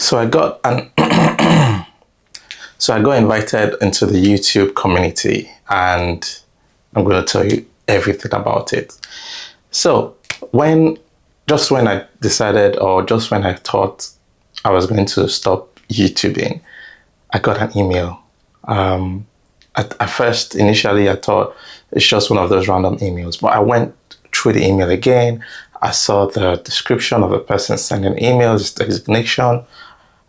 So I got an so I got invited into the YouTube community, and I'm going to tell you everything about it. So when when I decided, or just when I thought I was going to stop YouTubing, I got an email. At first, initially, I thought it's just one of those random emails, but I went through the email again. I saw the description of the person sending emails, designation,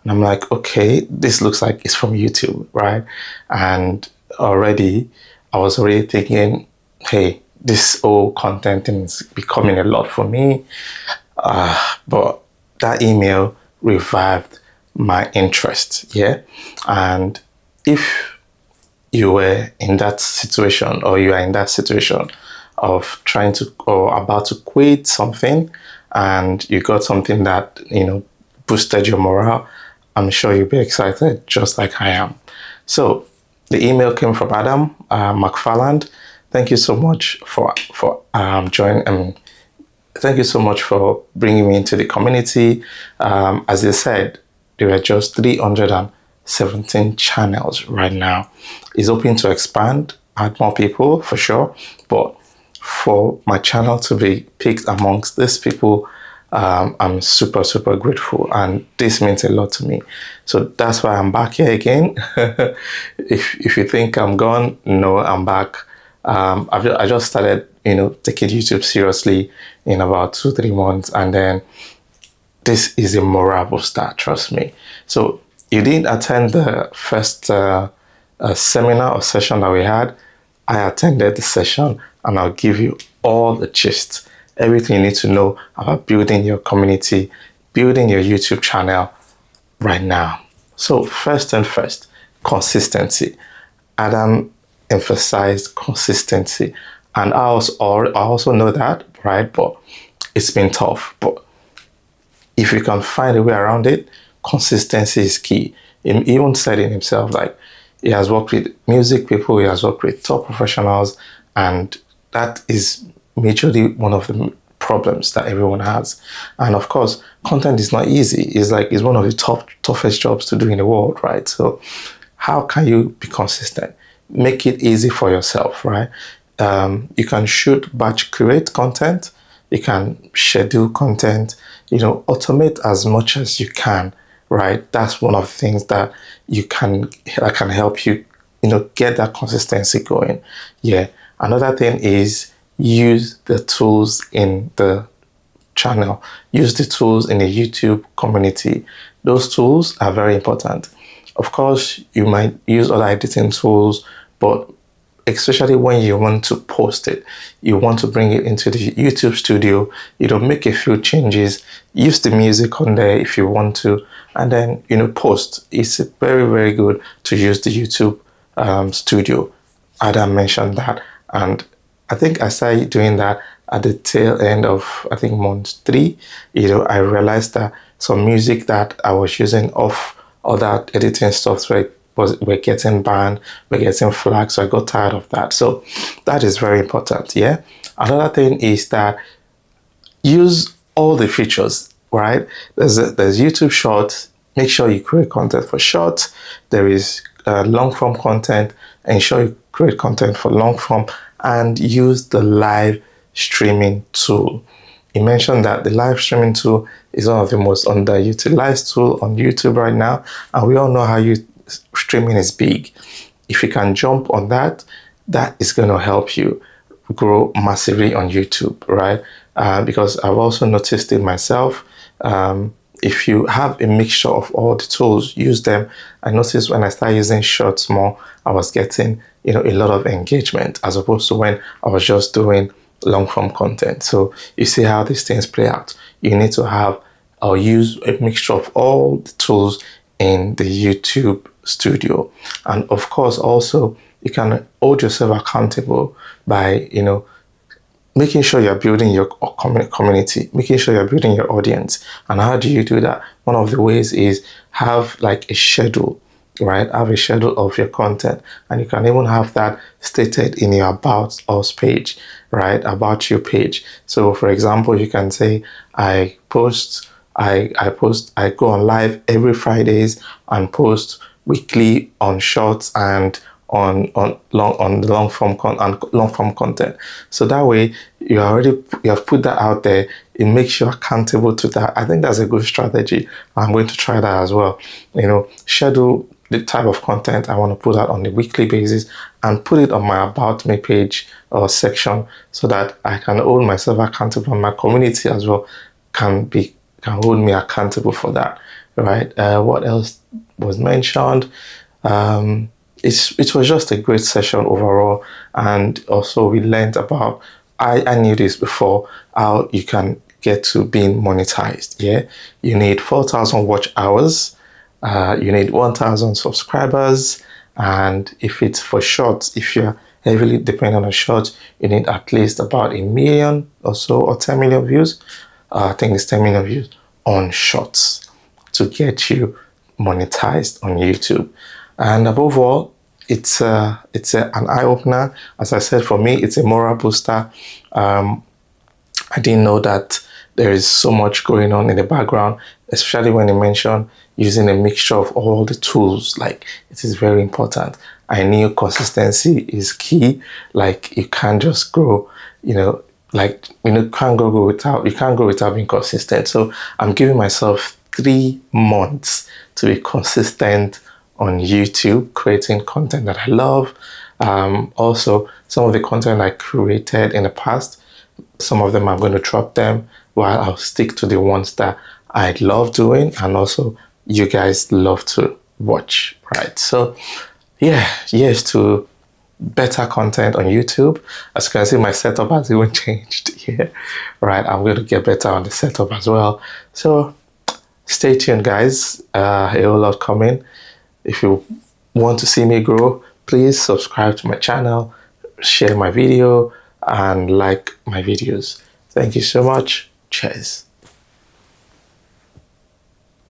and I'm like, okay, this looks like it's from YouTube, right? And I was already thinking, hey, this old content is becoming a lot for me. But that email revived my interest, yeah? And if you were in that situation, or you are in that situation of trying to, or about to quit something, and you got something that, boosted your morale, I'm sure you'll be excited just like I am. So the email came from Adam McFarland. Thank you so much for joining. Thank you so much for bringing me into the community. As I said, there are just 317 channels right now. It's hoping to expand, add more people for sure. But for my channel to be picked amongst these people, I'm super, super grateful. And this means a lot to me. So that's why I'm back here again. If you think I'm gone, no, I'm back. I just started, taking YouTube seriously in about 2-3 months, and then this is a morale booster, trust me. So you didn't attend the first seminar or session that we had. I attended the session, and I'll give you all the gist, everything you need to know about building your community, building your YouTube channel right now. So first and first, consistency. Adam emphasized consistency, and I also know that, right? But it's been tough. But if you can find a way around it, consistency is key. He even said it himself, like, he has worked with music people, he has worked with top professionals, and that is majorly one of the problems that everyone has. And of course, content is not easy. It's one of the toughest jobs to do in the world, right? So how can you be consistent? Make it easy for yourself, right? You can batch create content, you can schedule content, automate as much as you can, right? That's one of the things that can help you, get that consistency going. Yeah. Another thing is use the tools in the channel, use the tools in the YouTube community. Those tools are very important. Of course, you might use other editing tools, but especially when you want to post it, you want to bring it into the YouTube studio, make a few changes, use the music on there if you want to, and then, post. It's very, very good to use the YouTube studio. Adam mentioned that, and I think I started doing that at the tail end of, I think, month 3. I realized that some music that I was using off other editing software were getting banned, were getting flagged, so I got tired of that. So that is very important, yeah? Another thing is that use all the features, right? There's YouTube Shorts. Make sure you create content for Shorts. There is long form content. Ensure you create content for long form, and use the live streaming tool. He mentioned that the live streaming tool is one of the most underutilized tool on YouTube right now, and we all know how streaming is big. If you can jump on that, that is going to help you grow massively on YouTube, right? Because I've also noticed it myself. If you have a mixture of all the tools, use them. I noticed when I started using Shorts more, I was getting, a lot of engagement, as opposed to when I was just doing long form content. So you see how these things play out. You need to have or use a mixture of all the tools in the YouTube studio. And of course, also, you can hold yourself accountable by, making sure you're building your community, making sure you're building your audience. And how do you do that? One of the ways is have like a schedule, right? Have a schedule of your content. And you can even have that stated in your About Us page, right? About your page. So for example, you can say, I post I go on live every Fridays and post weekly on shorts and on the long form content. So that way you have put that out there. It makes you accountable to that. I think that's a good strategy. I'm going to try that as well. Schedule the type of content I want to put out on a weekly basis and put it on my About Me page or section so that I can hold myself accountable, and my community as well can hold me accountable for that, right? What else was mentioned? It was just a great session overall, and also we learned about, I knew this before, how you can get to being monetized. Yeah, you need 4,000 watch hours, you need 1,000 subscribers, and if it's for shorts, if you're heavily dependent on shorts, you need at least about 1 million or so, or 10 million views. I think it's 10 million views on shorts to get you monetized on YouTube. And above all, it's an eye-opener. As I said, for me, it's a moral booster. I didn't know that there is so much going on in the background, especially when you mention using a mixture of all the tools. Like, it is very important. I knew consistency is key. Like, you can't just grow, you can't grow without being consistent. So I'm giving myself 3 months to be consistent on YouTube, creating content that I love. Also, some of the content I created in the past, some of them I'm going to drop them, while I'll stick to the ones that I love doing and also you guys love to watch, right? So yeah, yes to better content on YouTube. As you can see, my setup has even changed here, right? I'm going to get better on the setup as well. So stay tuned, guys. A whole lot coming. If you want to see me grow, please subscribe to my channel, share my video, and like my videos. Thank you so much. Cheers.